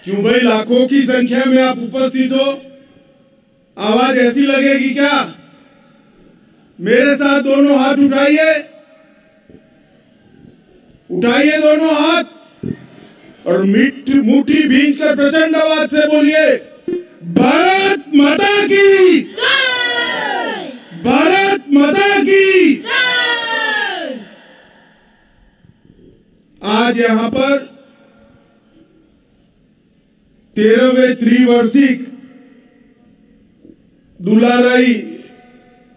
क्यों भाई, लाखों की संख्या में आप उपस्थित हो, आवाज ऐसी लगेगी क्या? मेरे साथ दोनों हाथ उठाइए, उठाइए दोनों हाथ और मुट्ठी भींच कर प्रचंड आवाज से बोलिए, भारत माता की जय! भारत माता की जय! आज यहां पर 13वें त्रिवार्षिक दुलाराई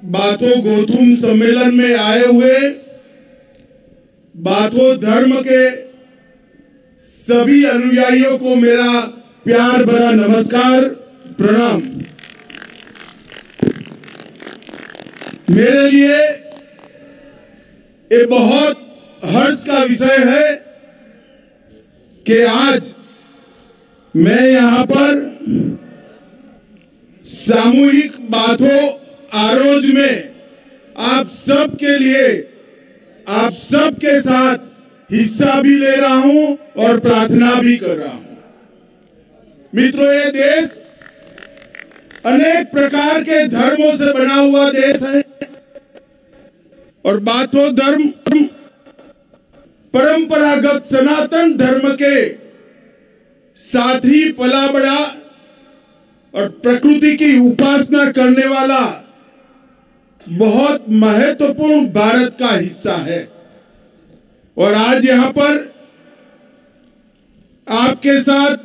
बाथो गोथुम सम्मेलन में आए हुए बाथो धर्म के सभी अनुयायियों को मेरा प्यार भरा नमस्कार, प्रणाम। मेरे लिए ये बहुत हर्ष का विषय है कि आज मैं यहां पर सामूहिक बाथो आरोज में आप सबके लिए, आप सबके साथ हिस्सा भी ले रहा हूं और प्रार्थना भी कर रहा हूं। मित्रों, ये देश अनेक प्रकार के धर्मों से बना हुआ देश है और बाथो धर्म परंपरागत सनातन धर्म के साथ ही पला बड़ा और प्रकृति की उपासना करने वाला बहुत महत्वपूर्ण भारत का हिस्सा है। और आज यहां पर आपके साथ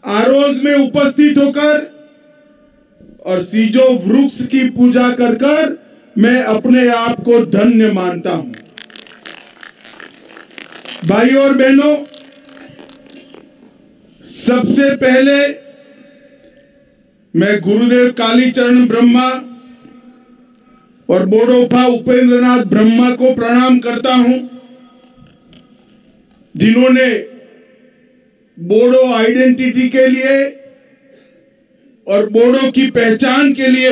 आरोज में उपस्थित होकर और सीजो वृक्ष की पूजा कर कर मैं अपने आप को धन्य मानता हूं। भाई और बहनों, सबसे पहले मैं गुरुदेव कालीचरण ब्रह्मा और बोडोफा उपेंद्रनाथ ब्रह्मा को प्रणाम करता हूं, जिन्होंने बोडो आइडेंटिटी के लिए और बोडो की पहचान के लिए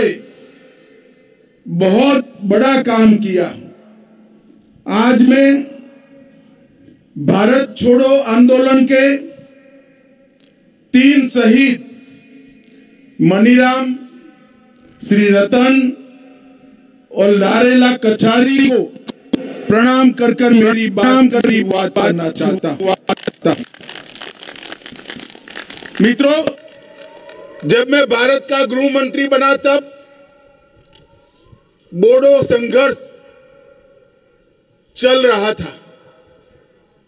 बहुत बड़ा काम किया। आज मैं भारत छोड़ो आंदोलन के 3 शहीद मनीराम, श्री रतन और लारेला कछारी को प्रणाम कर कर मेरी बात करना चाहता हूं। मित्रों, जब मैं भारत का गृह मंत्री बना तब बोडो संघर्ष चल रहा था।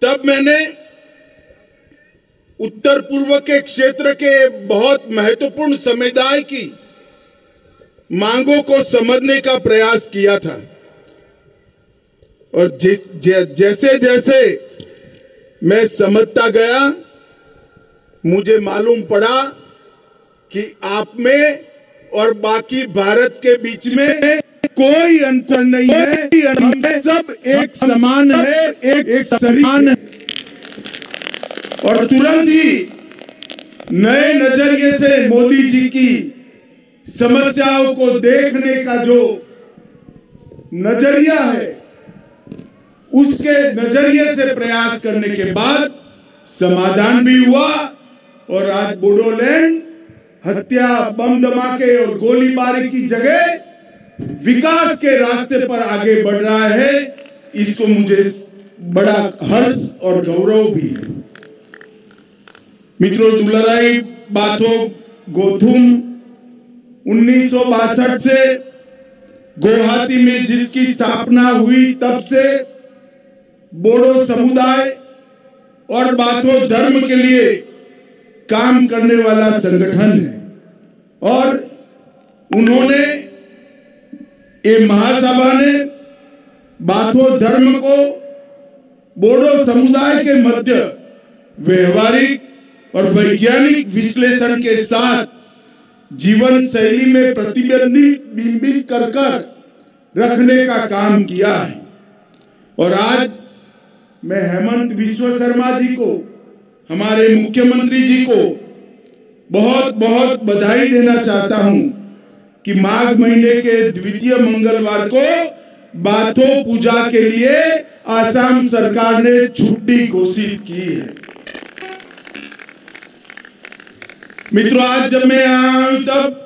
तब मैंने उत्तर पूर्व के क्षेत्र के बहुत महत्वपूर्ण समुदाय की मांगों को समझने का प्रयास किया था और जैसे जैसे मैं समझता गया, मुझे मालूम पड़ा कि आप में और बाकी भारत के बीच में कोई अंतर नहीं है, हम सब एक समान है, एक समान है। और तुरंत ही नए नजरिए से मोदी जी की समस्याओं को देखने का जो नजरिया है, उसके नजरिए से प्रयास करने के बाद समाधान भी हुआ और आज बोडोलैंड हत्या, बम धमाके और गोलीबारी की जगह विकास के रास्ते पर आगे बढ़ रहा है। इसको मुझे बड़ा हर्ष और गौरव भी है। मित्रों, दुलाराई बाथो गोथुम 1962 से गुवाहाटी में जिसकी स्थापना हुई, तब से बोडो समुदाय और बाथो धर्म के लिए काम करने वाला संगठन है। और उन्होंने, ये महासभा ने बाथो धर्म को बोडो समुदाय के मध्य व्यवहारिक और वैज्ञानिक विश्लेषण के साथ जीवन शैली में प्रतिबिंबित कर रखने का काम किया है। और आज मैं हेमंत बिस्वा शर्मा जी को, हमारे मुख्यमंत्री जी को बहुत बहुत बधाई देना चाहता हूं कि माघ महीने के द्वितीय मंगलवार को बाथो पूजा के लिए आसाम सरकार ने छुट्टी घोषित की है। मित्रों, आज जब मैं यहाँ आया तब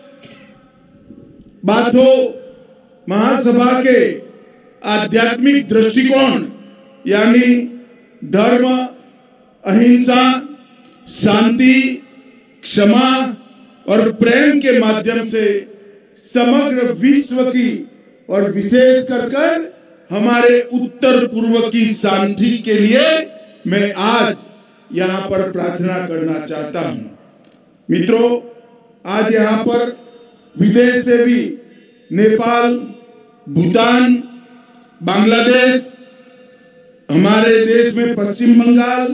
बाथो महासभा के आध्यात्मिक दृष्टिकोण यानी धर्म, अहिंसा, शांति, क्षमा और प्रेम के माध्यम से समग्र विश्व की और विशेष कर हमारे उत्तर पूर्व की शांति के लिए मैं आज यहाँ पर प्रार्थना करना चाहता हूँ। मित्रों, आज यहाँ पर विदेश से भी नेपाल, भूटान, बांग्लादेश, हमारे देश में पश्चिम बंगाल,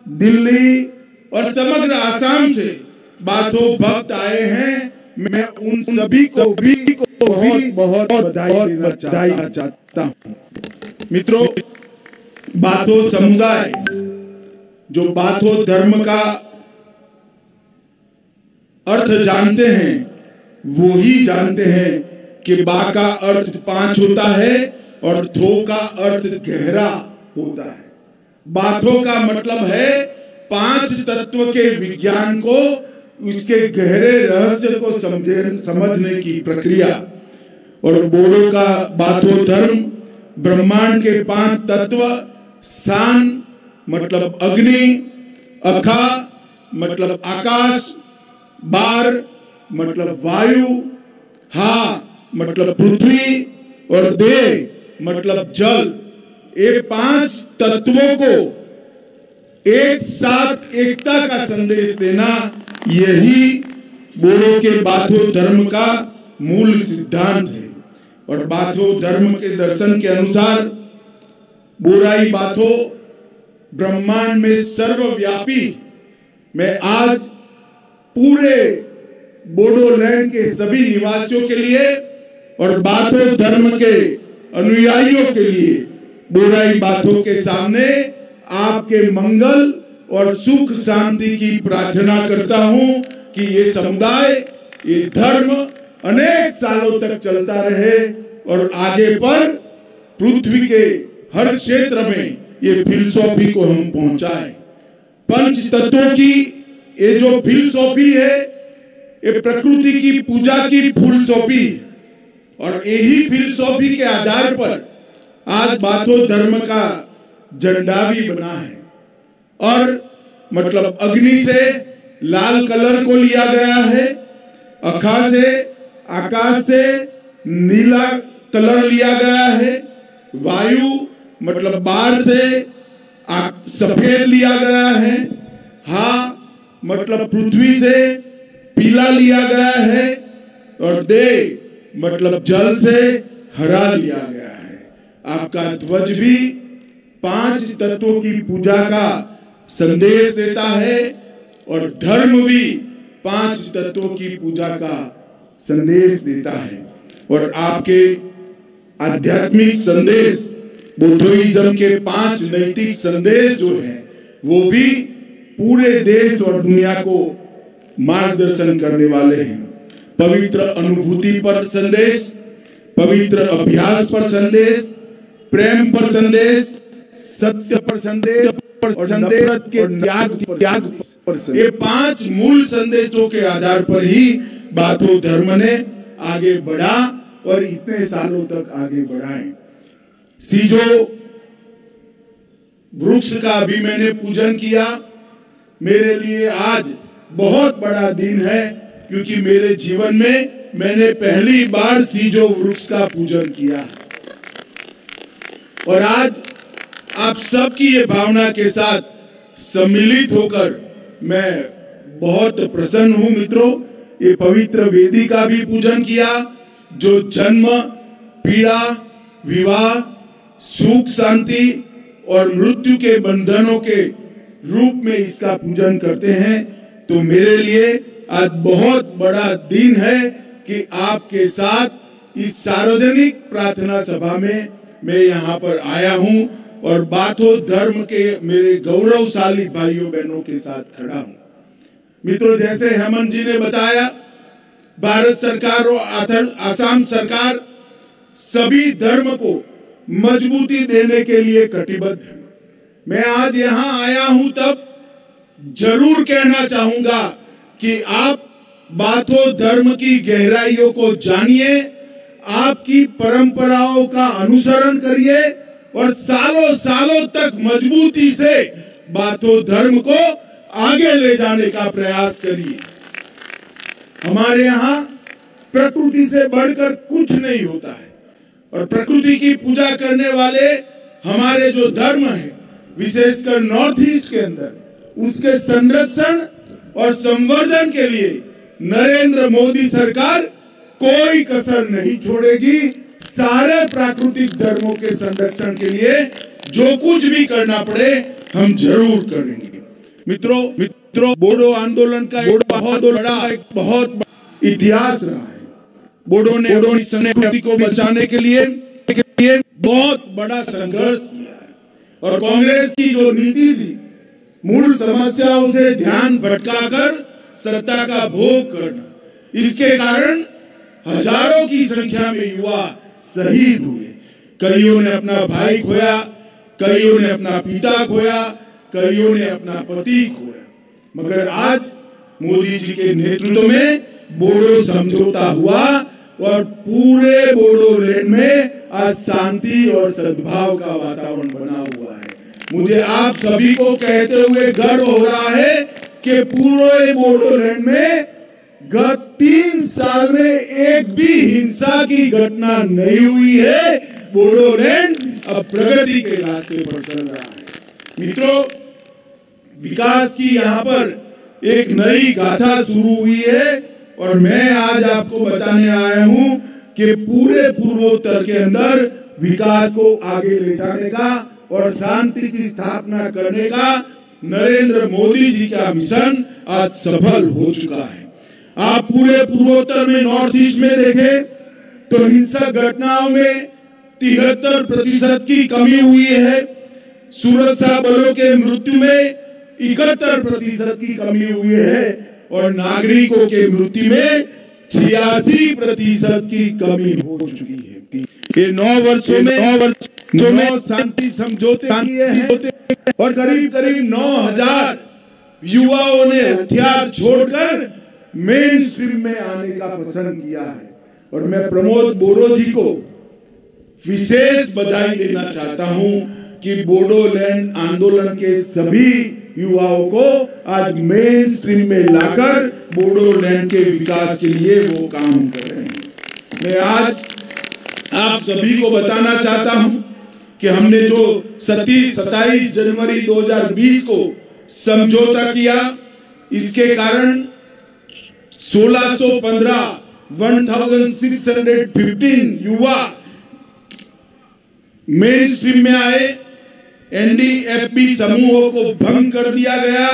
दिल्ली और समग्र आसाम से बाथो भक्त आए हैं। मैं उन सभी को भी बहुत बधाई देना चाहता हूँ। मित्रों, बाथो समुदाय जो बाथो धर्म का अर्थ जानते हैं वो ही जानते हैं कि बा का अर्थ 5 होता है और थो का अर्थ गहरा होता है। बाथो का मतलब है 5 तत्व के विज्ञान को, उसके गहरे रहस्य को समझने की प्रक्रिया। और बोडो का बाथो धर्म ब्रह्मांड के 5 तत्व, सान मतलब अग्नि, अखा मतलब आकाश, बार मतलब वायु, हा मतलब पृथ्वी और दे मतलब जल, ये 5 तत्वों को एक साथ एकता का संदेश देना, यही बोडो के बाथो धर्म का मूल सिद्धांत है। और बाथो धर्म के दर्शन के अनुसार बोराई बाथो ब्रह्मांड में सर्वव्यापी। मैं आज पूरे बोडोलैंड के सभी निवासियों के लिए और बाथो धर्म के अनुयायियों के लिए बोराई बाथो के सामने आपके मंगल और सुख शांति की प्रार्थना करता हूं कि ये समुदाय, ये धर्म अनेक सालों तक चलता रहे और आगे पर पृथ्वी के हर क्षेत्र में ये फिलसॉफी को हम पहुंचाएं। 5 तत्वों की ये जो फिलसॉफी है, ये प्रकृति की पूजा की फिलसॉफी, और यही फिलसॉफी के आधार पर आज बाथो धर्म का झंडा भी बना है। और मतलब अग्नि से लाल कलर को लिया गया है, अखा से आकाश से नीला कलर लिया गया है, वायु मतलब बार से सफेद लिया गया है, हा मतलब पृथ्वी से पीला लिया गया है, और दे मतलब जल से हरा लिया गया है। आपका ध्वज भी 5 तत्वों की पूजा का संदेश देता है और धर्म भी 5 तत्वों की पूजा का संदेश देता है। और आपके आध्यात्मिक संदेश, बुद्धिज्म के 5 नैतिक संदेश जो है वो भी पूरे देश और दुनिया को मार्गदर्शन करने वाले हैं। पवित्र अनुभूति पर संदेश, पवित्र अभ्यास पर संदेश, प्रेम पर संदेश, सत्य पर संदेश और नफरत के त्याग पर संदेश। ये 5 मूल संदेशों के आधार पर ही बाथो धर्म ने आगे बढ़ा और इतने सालों तक आगे बढ़ाए। सीजो वृक्ष का भी मैंने पूजन किया। मेरे लिए आज बहुत बड़ा दिन है क्योंकि मेरे जीवन में मैंने पहली बार सीजो वृक्ष का पूजन किया। और आज आप सबकी ये भावना के साथ सम्मिलित होकर मैं बहुत प्रसन्न हूं। मित्रों, ये पवित्र वेदी का भी पूजन किया जो जन्म, पीड़ा, विवाह, सुख शांति और मृत्यु के बंधनों के रूप में इसका पूजन करते हैं। तो मेरे लिए आज बहुत बड़ा दिन है कि आपके साथ इस सार्वजनिक प्रार्थना सभा में मैं यहाँ पर आया हूँ और बाथो धर्म के मेरे गौरवशाली भाइयों बहनों के साथ खड़ा हूँ। मित्रों, जैसे हेमंत जी ने बताया, भारत सरकार और आसाम सरकार सभी धर्म को मजबूती देने के लिए कटिबद्ध है। मैं आज यहाँ आया हूं तब जरूर कहना चाहूंगा कि आप बाथो धर्म की गहराइयों को जानिए, आपकी परंपराओं का अनुसरण करिए और सालों सालों तक मजबूती से बाथो धर्म को आगे ले जाने का प्रयास करिए। हमारे यहाँ प्रकृति से बढ़कर कुछ नहीं होता है और प्रकृति की पूजा करने वाले हमारे जो धर्म है, विशेषकर नॉर्थ ईस्ट के अंदर, उसके संरक्षण और संवर्धन के लिए नरेंद्र मोदी सरकार कोई कसर नहीं छोड़ेगी। सारे प्राकृतिक धर्मों के संरक्षण के लिए जो कुछ भी करना पड़े हम जरूर करेंगे। मित्रों, बोडो आंदोलन का एक बहुत बड़ा इतिहास रहा है। बोडो ने संस्कृति को बचाने के लिए बहुत बड़ा संघर्ष किया है और कांग्रेस की जो नीति थी, मूल समस्याओं से ध्यान भटकाकर सत्ता का भोग करना, इसके कारण हजारों की संख्या में युवा शहीद हुए। कईयों ने अपना भाई खोया, कईयों ने अपना पिता खोया, कईयों ने अपना पति खोया। मगर आज मोदी जी के नेतृत्व में बोडो समझौता हुआ और पूरे बोडोलैंड में आज शांति और सद्भाव का वातावरण बना हुआ है। मुझे आप सभी को कहते हुए गर्व हो रहा है कि पूरे बोडोलैंड में गत 3 साल में एक भी हिंसा की घटना नहीं हुई है। बोडोलैंड अब प्रगति के रास्ते पर चल रहा है। मित्रों, विकास की यहाँ पर एक नई गाथा शुरू हुई है और मैं आज आपको बताने आया हूँ कि पूरे पूर्वोत्तर के अंदर विकास को आगे ले जाने का और शांति की स्थापना करने का नरेंद्र मोदी जी का मिशन आज सफल हो चुका है। आप पूरे पूर्वोत्तर में, नॉर्थ ईस्ट में देखें तो हिंसक घटनाओं में 73% की कमी हुई है। सुरक्षा बलों के मृत्यु में 71% की कमी हुई है और नागरिकों के मृत्यु में 86% की कमी हो चुकी है। ये 9 वर्षों में शांति समझौते किए हैं और करीब 9,000 युवाओं ने हथियार छोड़कर मेन स्ट्रीम में आने का पसंद किया है। और मैं प्रमोद बोडो जी को विशेष बधाई देना चाहता हूं कि बोडोलैंड आंदोलन के सभी युवाओं को आज मेन स्ट्रीम में लाकर बोडोलैंड के विकास के लिए वो काम कर रहे हैं। मैं आज आप सभी को बताना चाहता हूं कि हमने जो 27 जनवरी 2020 को समझौता किया, इसके कारण 1615 युवा मेन स्ट्रीम में आए। एनडीएफबी समूहों को भंग कर दिया गया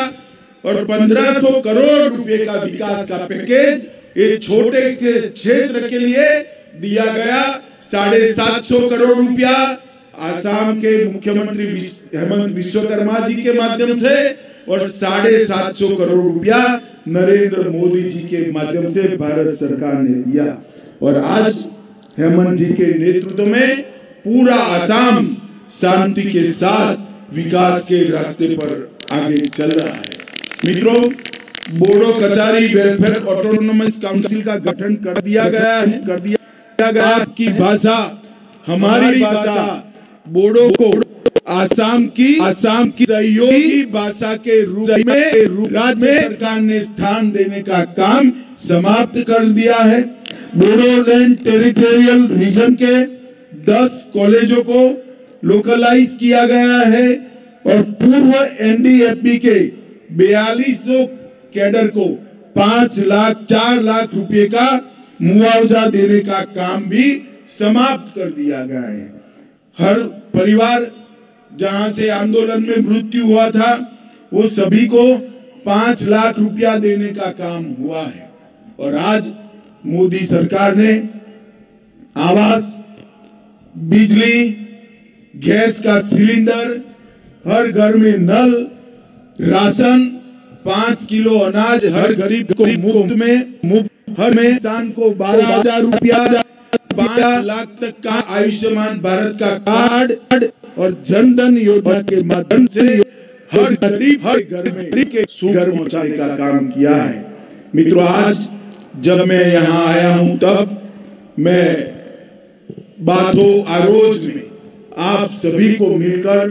और 1500 करोड़ रुपए का विकास का पैकेज एक छोटे के क्षेत्र के लिए दिया गया। 750 करोड़ रुपया आसाम के मुख्यमंत्री हेमंत विश्वकर्मा जी के माध्यम से और 750 करोड़ रुपया नरेंद्र मोदी जी के माध्यम से भारत सरकार ने दिया। और आज हेमंत जी के नेतृत्व में पूरा आसाम शांति के साथ विकास के रास्ते पर आगे चल रहा है। मित्रों, Bodo Kachari welfare autonomous council का गठन कर दिया गया है। आपकी भाषा, हमारी भाषा बोडो को आसाम की सहयोगी भाषा के रूप में राज्य सरकार ने स्थान देने का काम समाप्त कर दिया है। बोडोलैंड टेरिटोरियल रीजन के 10 कॉलेजों को लोकलाइज किया गया है और पूर्व एनडीएफबी के 4200 कैडर को 4 लाख रुपए का मुआवजा देने का काम भी समाप्त कर दिया गया है। हर परिवार जहां से आंदोलन में मृत्यु हुआ था वो सभी को 5 लाख रुपया देने का काम हुआ है। और आज मोदी सरकार ने आवास, बिजली, गैस का सिलेंडर, हर घर में नल, राशन, 5 किलो अनाज हर गरीब को मुफ्त, हर इंसान को 12,000 रुपया, 5 लाख तक का आयुष्मान भारत का कार्ड और जनधन योजना के माध्यम से हर गरीब हर घर में सुगर पहुंचाने का काम किया है। मित्रों, आज जब मैं यहाँ आया हूँ तब मैं बाथो आरोज में आप सभी को मिलकर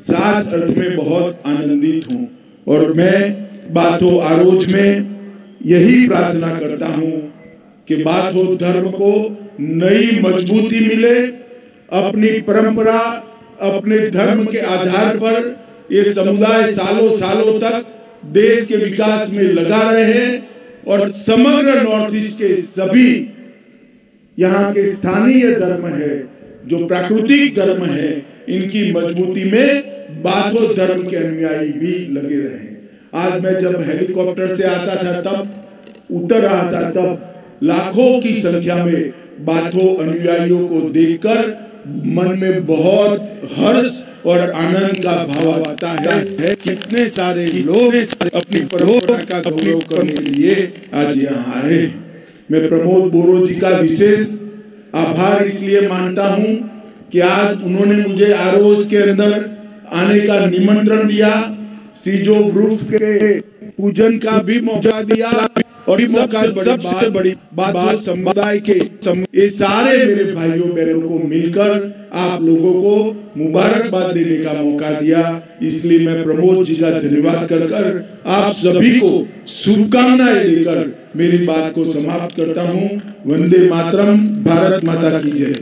साथ अर्थ में बहुत आनंदित हूँ और मैं बाथो आरोज में यही प्रार्थना करता हूँ कि बाथो धर्म को नई मजबूती मिले, अपनी परंपरा, अपने धर्म के आधार पर ये समुदाय सालों सालों तक देश के विकास में लगा रहे और समग्र नॉर्थ ईस्ट के सभी यहाँ के स्थानीय धर्म है, जो प्राकृतिक धर्म है, इनकी मजबूती में बाथो धर्म के अनुयायी भी लगे रहे। आज मैं जब हेलीकॉप्टर से आता था तब उतर रहा था तब लाखों की संख्या में बाथो अनुयायियों को देखकर मन में बहुत हर्ष और आनंद का भाव आता है। कितने सारे लोग अपनी परंपरा का गौरव करने के लिए आज यहाँ आए। मैं प्रमोद बोरो जी का विशेष आभार इसलिए मानता हूँ कि आज उन्होंने मुझे आरोज के अंदर आने का निमंत्रण दिया, सीजो वृक्ष के पूजन का भी मौका दिया और सबसे बड़ी बात समुदाय के ये सारे मेरे भाइयों बहनों को मिलकर आप लोगों को मुबारकबाद देने का मौका दिया। इसलिए मैं प्रमोद जी का धन्यवाद कर आप सभी को शुभकामनाएं देकर मेरी बात को समाप्त करता हूँ। वंदे मातरम। भारत माता की जय।